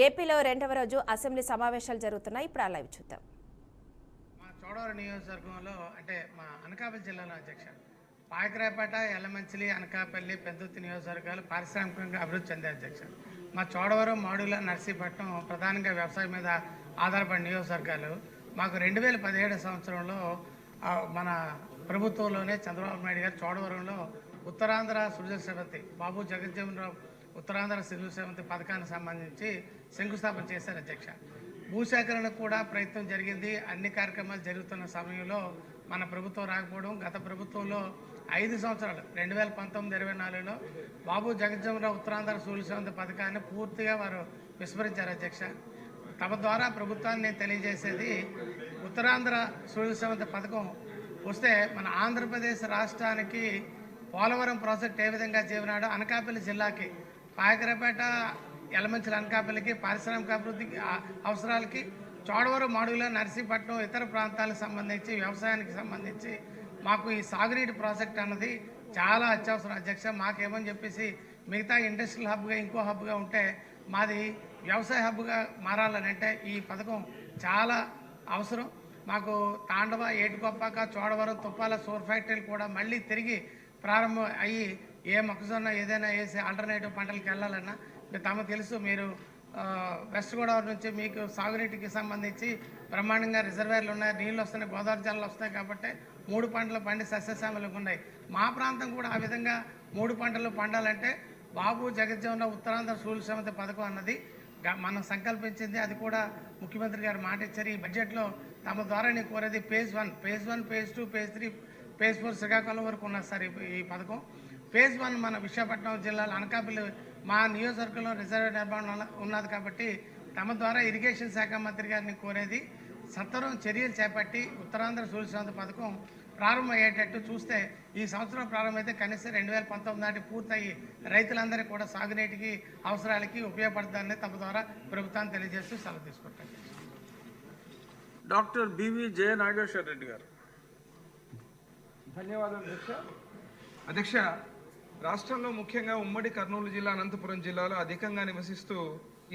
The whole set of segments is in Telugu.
ఏపీలో రెండవ రోజు అసెంబ్లీ సమావేశాలు జరుగుతున్నాయి. ఇప్పుడు ఆ లైవ్ చూద్దాం. మా చోడవరం నియోజకవర్గంలో అంటే మా అనకాపల్లి జిల్లాలో అధ్యక్ష పాయకరాపేట, ఎల్లమంచిలి, అనకాపల్లి, పెద్దుర్తి నియోజకవర్గాలు పారిశ్రామికంగా అభివృద్ధి చెందే అధ్యక్ష. మా చోడవరం, మాడుగుల, నర్సీపట్నం ప్రధానంగా వ్యవసాయం మీద ఆధారపడిన నియోజకవర్గాలు. మాకు 2017 సంవత్సరంలో మన ప్రభుత్వంలోనే చంద్రబాబు నాయుడు గారు చోడవరంలో ఉత్తరాంధ్ర సృజన సేవంతి బాబు జగజ్జీవనరావు ఉత్తరాంధ్ర సృజన సేవంతి పథకానికి సంబంధించి శంకుస్థాపన చేశారు అధ్యక్ష. భూసేకరణకు కూడా ప్రయత్నం జరిగింది. అన్ని కార్యక్రమాలు జరుగుతున్న సమయంలో మన ప్రభుత్వం రాకపోవడం, గత ప్రభుత్వంలో 5 సంవత్సరాలు 2019-24లో బాబు జగజ్జీవనరావు ఉత్తరాంధ్ర సృజన సేవంతి పథకాన్ని పూర్తిగా వారు విస్మరించారు అధ్యక్ష. తమ ద్వారా ప్రభుత్వాన్ని నేను తెలియజేసేది, ఉత్తరాంధ్ర సృజన సేవంతి పథకం వస్తే మన ఆంధ్రప్రదేశ్ రాష్ట్రానికి పోలవరం ప్రాజెక్ట్ ఏ విధంగా చేసినాడో అనకాపల్లి జిల్లాకి, పాయకరాపేట, యలమంచిలి, అనకాపల్లికి పారిశ్రామిక అభివృద్ధికి అవసరాలకి, చోడవరం, మాడుగుల, నర్సీపట్నం ఇతర ప్రాంతాలకు సంబంధించి వ్యవసాయానికి సంబంధించి మాకు ఈ సాగునీటి ప్రాజెక్ట్ అన్నది చాలా అత్యవసరం అధ్యక్ష. మాకేమని చెప్పేసి మిగతా ఇండస్ట్రియల్ హబ్గా ఇంకో హబ్గా ఉంటే మాది వ్యవసాయ హబ్గా మారాలని అంటే ఈ పథకం చాలా అవసరం. మాకు తాండవ, ఏటుకొప్పాక, చోడవరం, తుప్పాల సోర్ ఫ్యాక్టరీలు కూడా మళ్ళీ తిరిగి ప్రారంభం అయ్యి ఏ మొక్కజొన్న ఏదైనా వేసి ఆల్టర్నేటివ్ పంటలకు వెళ్ళాలన్నా తమకు తెలుసు. మీరు వెస్ట్ గోదావరి నుంచి మీకు సాగునీటికి సంబంధించి బ్రహ్మాండంగా రిజర్వేర్లు ఉన్నాయి, నీళ్ళు వస్తున్నాయి, గోదావరి జలాలు వస్తాయి కాబట్టి 3 పంటలు పండి సస్యశ్యామలకు ఉన్నాయి. మా ప్రాంతం కూడా ఆ విధంగా 3 పంటలు పండాలంటే బాబు జగజ్జీవనరావు ఉత్తరాంధ్ర సృజన సేవంతి పథకం అన్నది మనం సంకల్పించింది. అది కూడా ముఖ్యమంత్రి గారు మాట ఇచ్చారు. ఈ బడ్జెట్లో తమ ద్వారా నేను కోరేది phase 1, phase 2, phase 3, phase 4 Srikakulam వరకు ఉన్నది సార్ ఈ పథకం. ఫేజ్ 1 మన విశాఖపట్నం జిల్లాలో అనకాపల్లి మా నియోజకవర్గంలో రిజర్వ్ నిర్మాణం ఉన్నది కాబట్టి తమ ద్వారా ఇరిగేషన్ శాఖ మంత్రి గారిని కోరేది, సత్వరం చర్యలు చేపట్టి ఉత్తరాంధ్ర సృజన సేవంతి పథకం ప్రారంభం అయ్యేటట్టు చూస్తే ఈ సంవత్సరం ప్రారంభమైతే కనీసం 2019 నాటి పూర్తయి రైతులందరికీ కూడా సాగునీటికి అవసరాలకి ఉపయోగపడుతుందని తమ ద్వారా ప్రభుత్వాన్ని తెలియజేస్తూ సెలవు తీసుకుంటాను. డాక్టర్ బివి జయ నాగేశ్వర రెడ్డి గారు. ధన్యవాదాలు అధ్యక్ష. రాష్ట్రంలో ముఖ్యంగా ఉమ్మడి కర్నూలు జిల్లా, అనంతపురం జిల్లాలో అధికంగా నివసిస్తూ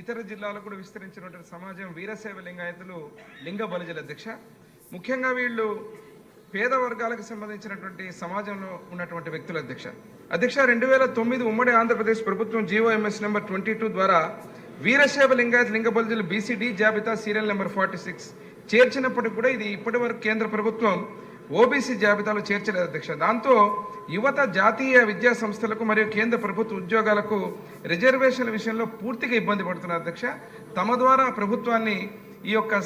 ఇతర జిల్లాలకు కూడా విస్తరించినటువంటి సమాజం వీరశైవ లింగాయతులు, లింగ బలిజల అధ్యక్ష. ముఖ్యంగా వీళ్ళు పేద వర్గాలకు సంబంధించినటువంటి సమాజంలో ఉన్నటువంటి వ్యక్తుల అధ్యక్ష. 2009 ఉమ్మడి ఆంధ్రప్రదేశ్ ప్రభుత్వం GOMS నెంబర్ 22 ద్వారా వీరశైవ లింగాయత, లింగ బలిజల BCD జాబితా సీరియల్ నెంబర్ 46 చేర్చినప్పటికీ కూడా ఇది ఇప్పటి వరకు కేంద్ర ప్రభుత్వం OBC జాబితాలో చేర్చలేదు అధ్యక్ష. దాంతో యువత జాతీయ విద్యా సంస్థలకు మరియు కేంద్ర ప్రభుత్వ ఉద్యోగాలకు రిజర్వేషన్ల విషయంలో పూర్తిగా ఇబ్బంది పడుతున్నారు అధ్యక్ష. తమ ద్వారా ప్రభుత్వాన్ని ఈ యొక్క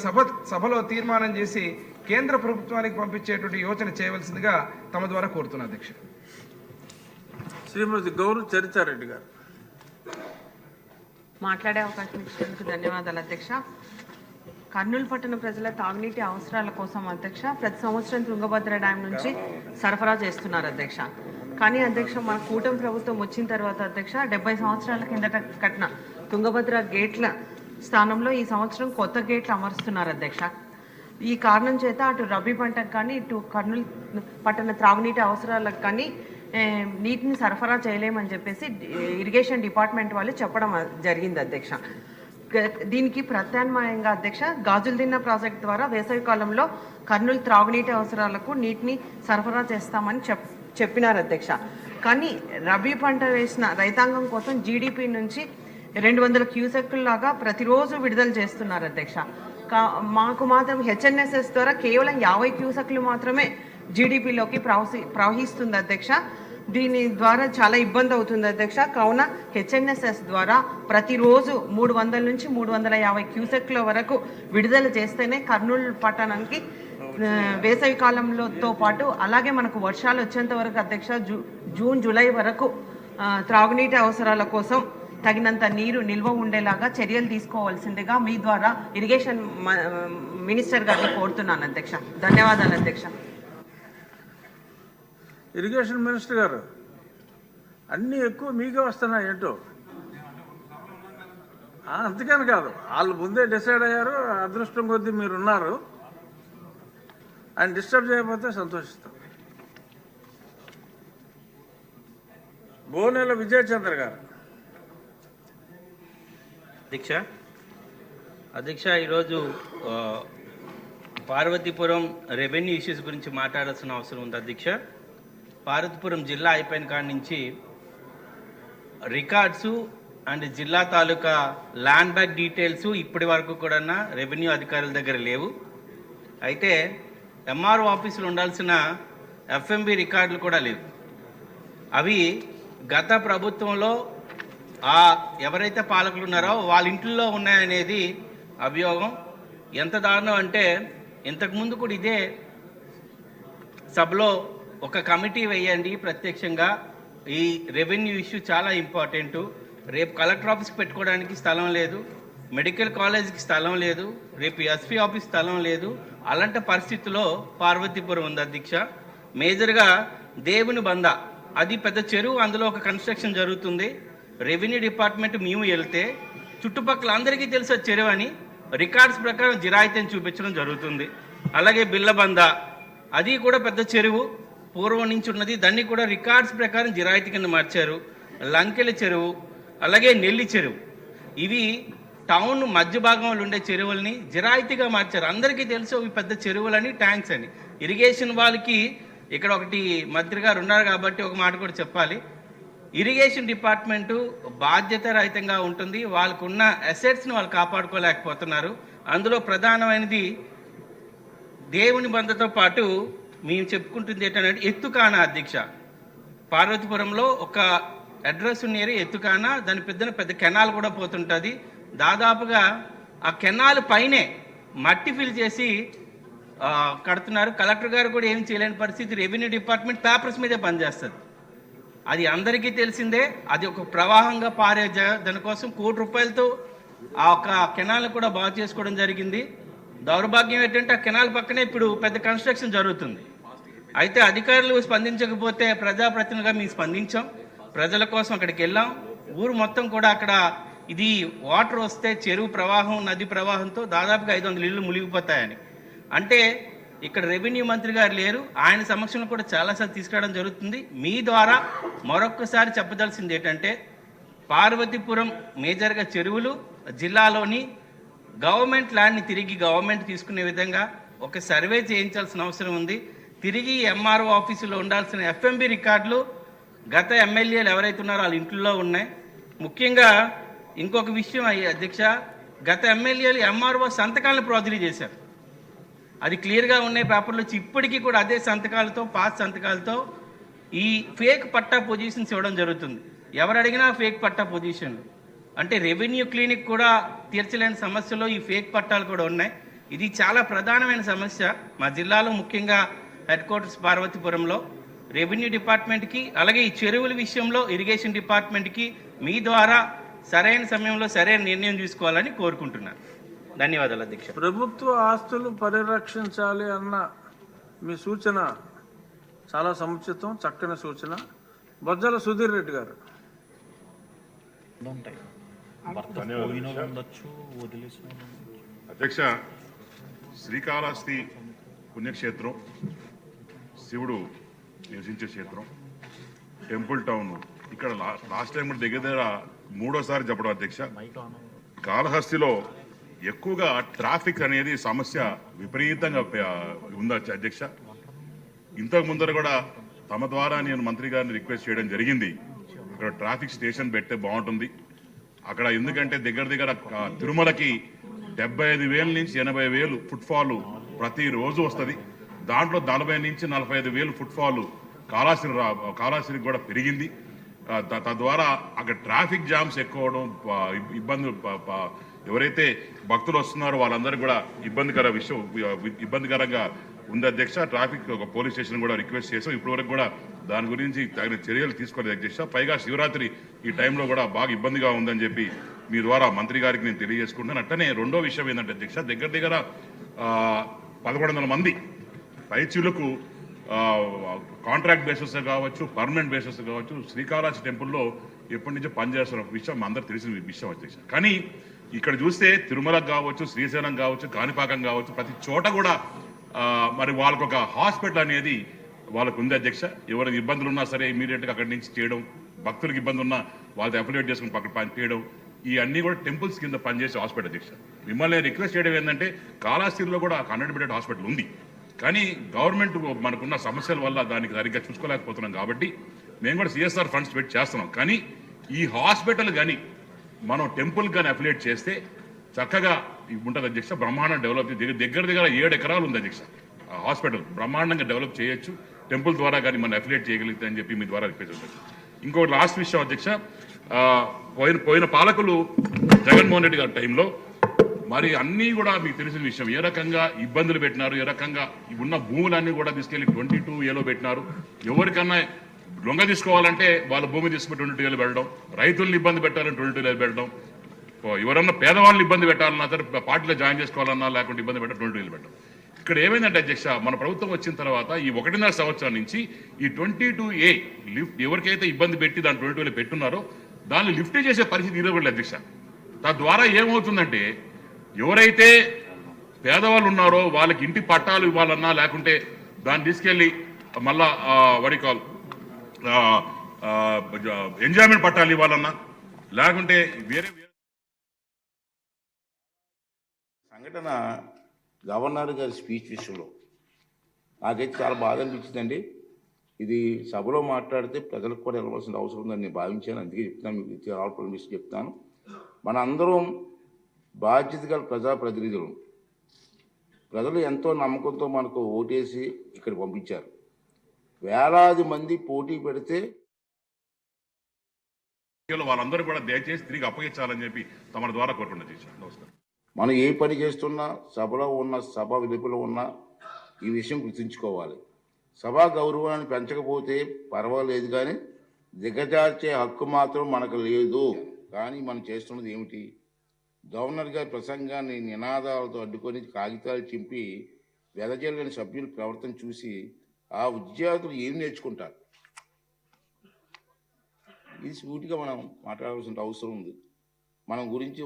సభలో తీర్మానం చేసి కేంద్ర ప్రభుత్వానికి పంపించేటువంటి యోచన చేయవలసిందిగా తమ ద్వారా కోరుతున్నారు అధ్యక్ష. శ్రీమతి గౌరవ్ చరితారెడ్డి గారు. మాట్లాడే అవకాశం ఇచ్చినందుకు ధన్యవాదాలు అధ్యక్ష. కర్నూలు పట్టణ ప్రజల తాగునీటి అవసరాల కోసం అధ్యక్ష ప్రతి సంవత్సరం తుంగభద్ర డ్యాం నుంచి సరఫరా చేస్తున్నారు అధ్యక్ష. కానీ అధ్యక్ష మన కూటమి ప్రభుత్వం వచ్చిన తర్వాత అధ్యక్ష 70 సంవత్సరాల కిందట కట్టిన తుంగభద్ర గేట్ల స్థానంలో ఈ సంవత్సరం కొత్త గేట్లు అమరుస్తున్నారు అధ్యక్ష. ఈ కారణం చేత అటు రబీ పంటకు కానీ ఇటు కర్నూలు పట్టణ త్రాగునీటి అవసరాలకు కానీ నీటిని సరఫరా చేయలేమని చెప్పేసి ఇరిగేషన్ డిపార్ట్మెంట్ వాళ్ళు చెప్పడం జరిగింది అధ్యక్ష. దీనికి ప్రత్యామ్నాయంగా అధ్యక్ష గాజులదిన్న ప్రాజెక్ట్ ద్వారా వేసవి కాలంలో కర్నూలు త్రాగునీటి అవసరాలకు నీటిని సరఫరా చేస్తామని చెప్పినారు అధ్యక్ష. కానీ రబీ పంట వేసిన రైతాంగం కోసం GDP నుంచి 200 క్యూసెక్కుల లాగా ప్రతిరోజు విడుదల చేస్తున్నారు అధ్యక్ష. మాకు మాత్రం HNSS ద్వారా కేవలం 50 క్యూసెక్లు మాత్రమే GDPలోకి ప్రవహిస్తుంది అధ్యక్ష. దీని ద్వారా చాలా ఇబ్బంది అవుతుంది అధ్యక్ష. కావున HNSS ద్వారా ప్రతిరోజు 300 నుంచి 350 క్యూసెక్ల వరకు విడుదల చేస్తేనే కర్నూలు పట్టణానికి వేసవి కాలంలోతో పాటు అలాగే మనకు వర్షాలు వచ్చేంత వరకు అధ్యక్ష జూన్, జూలై వరకు త్రాగునీటి అవసరాల కోసం తగినంత నీరు నిల్వ ఉండేలాగా చర్యలు తీసుకోవాల్సిందిగా మీ ద్వారా ఇరిగేషన్ మినిస్టర్ గారిని కోరుతున్నాను అధ్యక్ష. ధన్యవాదాలు అధ్యక్ష. ఇరిగేషన్ మినిస్టర్ గారు, అన్నీ ఎక్కువ మీకే వస్తున్నాయి ఏంటో. అంతకని కాదు, వాళ్ళు ముందే డిసైడ్ అయ్యారు, అదృష్టం కొద్దీ మీరున్నారు. ఆయన డిస్టర్బ్ చేయకపోతే సంతోషిస్తాం. బోనేల విజయచంద్ర గారు. అధ్యక్ష, అధ్యక్ష, ఈరోజు పార్వతీపురం రెవెన్యూ ఇష్యూస్ గురించి మాట్లాడాల్సిన అవసరం ఉంది అధ్యక్ష. పార్వతీపురం జిల్లా అయిపోయిన కాడి నుంచి రికార్డ్సు అండ్ జిల్లా తాలూకా ల్యాండ్ బ్యాక్ డీటెయిల్స్ ఇప్పటి వరకు కూడా రెవెన్యూ అధికారుల దగ్గర లేవు. అయితే ఎంఆర్ఓ ఆఫీసులో ఉండాల్సిన ఎఫ్ఎంబి రికార్డులు కూడా లేవు. అవి గత ప్రభుత్వంలో ఎవరైతే పాలకులు ఉన్నారో వాళ్ళ ఇంట్లో ఉన్నాయనేది అభియోగం. ఎంత దారుణం అంటే ఇంతకుముందు కూడా ఇదే సభలో ఒక కమిటీ వేయండి ప్రత్యక్షంగా, ఈ రెవెన్యూ ఇష్యూ చాలా ఇంపార్టెంటు, రేపు కలెక్టర్ ఆఫీస్కి పెట్టుకోవడానికి స్థలం లేదు, మెడికల్ కాలేజ్కి స్థలం లేదు, రేపు ఎస్పీ ఆఫీస్ స్థలం లేదు. అలాంటి పరిస్థితుల్లో పార్వతీపురం ఉంది అధ్యక్ష. మేజర్గా దేవుని బంద, అది పెద్ద చెరువు, అందులో ఒక కన్స్ట్రక్షన్ జరుగుతుంది. రెవెన్యూ డిపార్ట్మెంట్ మేము వెళ్తే చుట్టుపక్కల అందరికీ తెలుసు చెరువు అని, రికార్డ్స్ ప్రకారం జిరాయితీని చూపించడం జరుగుతుంది. అలాగే బిల్లబంద, అది కూడా పెద్ద చెరువు, పూర్వం నుంచి ఉన్నది, దాన్ని కూడా రికార్డ్స్ ప్రకారం జిరాయితీ కింద మార్చారు. లంకెల చెరువు, అలాగే నెల్లి చెరువు, ఇవి టౌన్ మధ్య భాగంలో ఉండే చెరువుల్ని జిరాయితీగా మార్చారు. అందరికీ తెలుసు ఇవి పెద్ద చెరువులని, ట్యాంక్స్ అని. ఇరిగేషన్ వాళ్ళకి ఇక్కడ ఒకటి మంత్రి గారు ఉన్నారు కాబట్టి ఒక మాట కూడా చెప్పాలి. ఇరిగేషన్ డిపార్ట్మెంటు బాధ్యత రహితంగా ఉంటుంది. వాళ్ళకున్న అసెట్స్ని వాళ్ళు కాపాడుకోలేకపోతున్నారు. అందులో ప్రధానమైనది దేవుని బంధతో పాటు మేము చెప్పుకుంటుంది ఏంటంటే ఎత్తుకానా అధ్యక్ష. పార్వతీపురంలో ఒక అడ్రస్ ఉన్నేరు ఎత్తుకానా, దాని పెద్ద కెనాల్ కూడా పోతుంటుంది. దాదాపుగా ఆ కెనాల్ పైనే మట్టి ఫిల్ చేసి కడుతున్నారు. కలెక్టర్ గారు కూడా ఏం చేయలేని పరిస్థితి. రెవెన్యూ డిపార్ట్మెంట్ పేపర్స్ మీదే పనిచేస్తుంది. అది అందరికీ తెలిసిందే. అది ఒక ప్రవాహంగా పారే దానికోసం ₹1 కోటి ఆ ఒక కెనాల్ కూడా బాగు చేసుకోవడం జరిగింది. దౌర్భాగ్యం ఏంటంటే ఆ కెనాల్ పక్కనే ఇప్పుడు పెద్ద కన్స్ట్రక్షన్ జరుగుతుంది. అయితే అధికారులు స్పందించకపోతే ప్రజాప్రతినిధిగా మేము స్పందించాం, ప్రజల కోసం అక్కడికి వెళ్ళాం. ఊరు మొత్తం కూడా అక్కడ ఇది వాటర్ వస్తే చెరువు ప్రవాహం, నది ప్రవాహంతో దాదాపుగా 500 ఇళ్ళు మునిగిపోతాయని. అంటే ఇక్కడ రెవెన్యూ మంత్రి గారు లేరు, ఆయన సమక్షంలో కూడా చాలాసార్లు తీసుకురావడం జరుగుతుంది. మీ ద్వారా మరొక్కసారి చెప్పదలసింది ఏంటంటే పార్వతీపురం మేజర్గా చెరువులు జిల్లాలోని గవర్నమెంట్ ల్యాండ్ని తిరిగి గవర్నమెంట్ తీసుకునే విధంగా ఒక సర్వే చేయించాల్సిన అవసరం ఉంది. తిరిగి ఎంఆర్ఓ ఆఫీసులో ఉండాల్సిన ఎఫ్ఎంబి రికార్డులు గత ఎమ్మెల్యేలు ఎవరైతే ఉన్నారో వాళ్ళ ఇంట్లో ఉన్నాయి. ముఖ్యంగా ఇంకొక విషయం అధ్యక్ష, గత ఎమ్మెల్యేలు ఎంఆర్ఓ సంతకాలను ప్రాజెక్ట్ చేశారు. అది క్లియర్గా ఉన్నాయి పేపర్లో వచ్చి. ఇప్పటికీ కూడా అదే సంతకాలతో, పాస్ సంతకాలతో ఈ ఫేక్ పట్టా పొజిషన్స్ ఇవ్వడం జరుగుతుంది. ఎవరు అడిగినా ఫేక్ పట్టా పొజిషన్లు. అంటే రెవెన్యూ క్లినిక్ కూడా తీర్చలేని సమస్యలో ఈ ఫేక్ పట్టాలు కూడా ఉన్నాయి. ఇది చాలా ప్రధానమైన సమస్య మా జిల్లాలో, ముఖ్యంగా హెడ్ క్వార్టర్స్ పార్వతీపురంలో. రెవెన్యూ డిపార్ట్మెంట్కి అలాగే ఈ చెరువుల విషయంలో ఇరిగేషన్ డిపార్ట్మెంట్కి మీ ద్వారా సరైన సమయంలో సరైన నిర్ణయం తీసుకోవాలని కోరుకుంటున్నాను. ధన్యవాదాలు అధ్యక్ష. ప్రభుత్వ ఆస్తులు పరిరక్షించాలి అన్న మీ సూచన చాలా సముచితం, చక్కని సూచన. బొజ్జల సుధీర్ రెడ్డి గారు. అధ్యక్ష, శ్రీకాళహస్తి పుణ్యక్షేత్రం, శివుడు నివసించే క్షేత్రం, టెంపుల్ టౌన్. ఇక్కడ లాస్ట్ టైం దగ్గర మూడోసారి చెప్పడం అధ్యక్ష. కాళహస్తిలో ఎక్కువగా ట్రాఫిక్ అనేది సమస్య విపరీతంగా ఉంది అధ్యక్ష. ఇంతకు ముందర కూడా తమ ద్వారా నేను మంత్రి గారిని రిక్వెస్ట్ చేయడం జరిగింది, అక్కడ ట్రాఫిక్ స్టేషన్ పెడితే బాగుంటుంది అక్కడ. ఎందుకంటే దగ్గర తిరుమలకి 75,000 నుంచి 80,000 ఫుట్ఫాల్ ప్రతిరోజు వస్తుంది. దాంట్లో 40 నుంచి 45,000 ఫుట్ఫాల్ కాళహస్తికి కూడా పెరిగింది. తద్వారా అక్కడ ట్రాఫిక్ జామ్స్ ఎక్కువ అవడం, ఇబ్బందులు, ఎవరైతే భక్తులు వస్తున్నారో వాళ్ళందరూ కూడా ఇబ్బందికరంగా ఉంది అధ్యక్ష. ట్రాఫిక్ ఒక పోలీస్ స్టేషన్ కూడా రిక్వెస్ట్ చేసాం, ఇప్పటివరకు కూడా దాని గురించి తగిన చర్యలు తీసుకోలేదు అధ్యక్ష. పైగా శివరాత్రి ఈ టైంలో కూడా బాగా ఇబ్బందిగా ఉందని చెప్పి మీ ద్వారా మంత్రి గారికి నేను తెలియజేసుకుంటాను. అట్టనే రెండో విషయం ఏంటంటే అధ్యక్ష, దగ్గర 1,100 మంది పైచీలకు కాంట్రాక్ట్ బేసిస్ కావచ్చు, పర్మనెంట్ బేసిస్ కావచ్చు, శ్రీకాళహస్తి టెంపుల్లో ఎప్పటి నుంచో పనిచేస్తున్న విషయం అందరూ తెలిసిన విషయం అధ్యక్ష. కానీ ఇక్కడ చూస్తే తిరుమలకు కావచ్చు, శ్రీశైలం కావచ్చు, కాణిపాకం కావచ్చు, ప్రతి చోట కూడా మరి వాళ్ళకు ఒక హాస్పిటల్ అనేది వాళ్ళకు ఉంది అధ్యక్ష. ఎవరైనా ఇబ్బందులు ఉన్నా సరే ఇమీడియట్గా అక్కడి నుంచి చేయడం, భక్తులకు ఇబ్బంది ఉన్నా వాళ్ళతో అఫిలియేట్ చేసుకుని పక్కన పని చేయడం, ఈ అన్ని కూడా టెంపుల్స్ కింద పనిచేసే హాస్పిటల్ అధ్యక్ష. మిమ్మల్ని రిక్వెస్ట్ చేయడం ఏంటంటే కాళహస్తిలో కూడా 100 బెడెడ్ హాస్పిటల్ ఉంది, కానీ గవర్నమెంట్ మనకున్న సమస్యల వల్ల దానికి సరిగ్గా చూసుకోలేకపోతున్నాం. కాబట్టి మేము కూడా సిఎస్ఆర్ ఫండ్స్ పెట్టి చేస్తున్నాం. కానీ ఈ హాస్పిటల్ కానీ మనం టెంపుల్ కానీ అఫిలియేట్ చేస్తే చక్కగా ఉంటుంది అధ్యక్ష. బ్రహ్మాండం డెవలప్ దగ్గర 7 ఎకరాలు ఉంది అధ్యక్ష. హాస్పిటల్ బ్రహ్మాండంగా డెవలప్ చేయొచ్చు టెంపుల్ ద్వారా కానీ మనం అఫిలియేట్ చేయగలిగితే అని చెప్పి మీ ద్వారా రిక్వెస్ట్ ఉంటుంది. ఇంకొక లాస్ట్ విషయం అధ్యక్ష, పోయిన పాలకులు జగన్మోహన్ రెడ్డి గారి టైంలో మరి అన్నీ కూడా మీకు తెలిసిన విషయం, ఏ రకంగా ఇబ్బందులు పెట్టినారు, ఏ రకంగా ఉన్న భూములన్నీ కూడా తీసుకెళ్లి 22A పెట్టినారు. ఎవరికన్నా లొంగ తీసుకోవాలంటే వాళ్ళ భూమి తీసుకుని 22A పెట్టడం, రైతులను ఇబ్బంది పెట్టాలని 22A పెట్టడం, ఎవరన్నా పేదవాళ్ళని ఇబ్బంది పెట్టాలన్నా సరే పార్టీలో జాయిన్ చేసుకోవాలన్నా లేకుంటే ఇబ్బంది పెట్టడం 22A పెట్టడం. ఇక్కడ ఏమైందంటే అధ్యక్ష, మన ప్రభుత్వం వచ్చిన తర్వాత ఈ 1.5 సంవత్సరాల నుంచి ఈ 22A లిఫ్ట్ ఎవరికైతే ఇబ్బంది పెట్టి దాని 22A పెట్టున్నారో దాన్ని లిఫ్ట్ చేసే పరిస్థితి ఇవ్వబడలేదు అధ్యక్ష. తద్వారా ఏమవుతుందంటే ఎవరైతే పేదవాళ్ళు ఉన్నారో వాళ్ళకి ఇంటి పట్టాలు ఇవ్వాలన్నా లేకుంటే దాన్ని తీసుకెళ్ళి మళ్ళా వడికాల్ ఎంజాయ్మెంట్ పట్టాలు ఇవ్వాలన్నా లేకుంటే వేరే సంఘటన గవర్నర్ గారి స్పీచ్ విషయంలో నాకైతే చాలా బాధ అనిపించిందండి. ఇది సభలో మాట్లాడితే ప్రజలకు కూడా వెళ్ళవలసిన అవసరం ఉందని నేను భావించాను. అందుకే చెప్తాను, మీకు ఆల్ పర్మిషన్ చెప్తాను. మన అందరం బాధ్యత గల ప్రజాప్రతినిధులు. ప్రజలు ఎంతో నమ్మకంతో మనకు ఓటేసి ఇక్కడ పంపించారు. వేలాది మంది పోటీ పెడితే వాళ్ళందరూ కూడా దయచేసి తిరిగి అప్పగించాలని చెప్పి తమ ద్వారా కోరుకుంటున్నా. నమస్కారం. మనం ఏ పని చేస్తున్నా సభలో ఉన్న సభ వెలుపల ఉన్న ఈ విషయం గుర్తుంచుకోవాలి. సభా గౌరవాన్ని పెంచకపోతే పర్వాలేదు, కానీ దిగజార్చే హక్కు మాత్రం మనకు లేదు. కానీ మనం చేస్తున్నది ఏమిటి? గవర్నర్ గారి ప్రసంగాన్ని నినాదాలతో అడ్డుకొని కాగితాలు చింపి వెదజల్లని సభ్యుల ప్రవర్తన చూసి ఆ విద్యార్థులు ఏం నేర్చుకుంటారు? ఇది సూటిగా మనం మాట్లాడాల్సిన అవసరం ఉంది. మనం గురించి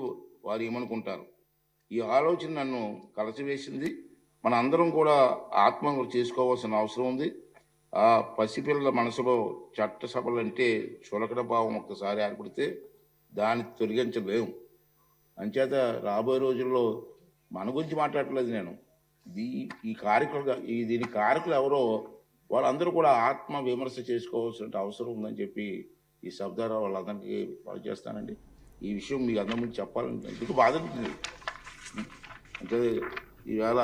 వారు ఏమనుకుంటారు? ఈ ఆలోచన నన్ను కలసివేసింది. మన అందరం కూడా ఆత్మహత్య చేసుకోవాల్సిన అవసరం ఉంది. ఆ పసిపిల్లల మనసులో చట్టసభలు అంటే చులకడ భావం ఒక్కసారి ఏర్పడితే దాన్ని తొలగించలేము. అంచేత రాబోయే రోజుల్లో మన గురించి మాట్లాడట్లేదు నేను. దీని కారకులు ఎవరో వాళ్ళందరూ కూడా ఆత్మ విమర్శ చేసుకోవాల్సిన అవసరం ఉందని చెప్పి ఈ శబ్దారా వాళ్ళందరికీ వాళ్ళు చేస్తానండి. ఈ విషయం మీకు అందరి ముందు చెప్పాలని ఎందుకు బాధ అనిపించింది అంటే ఈవేళ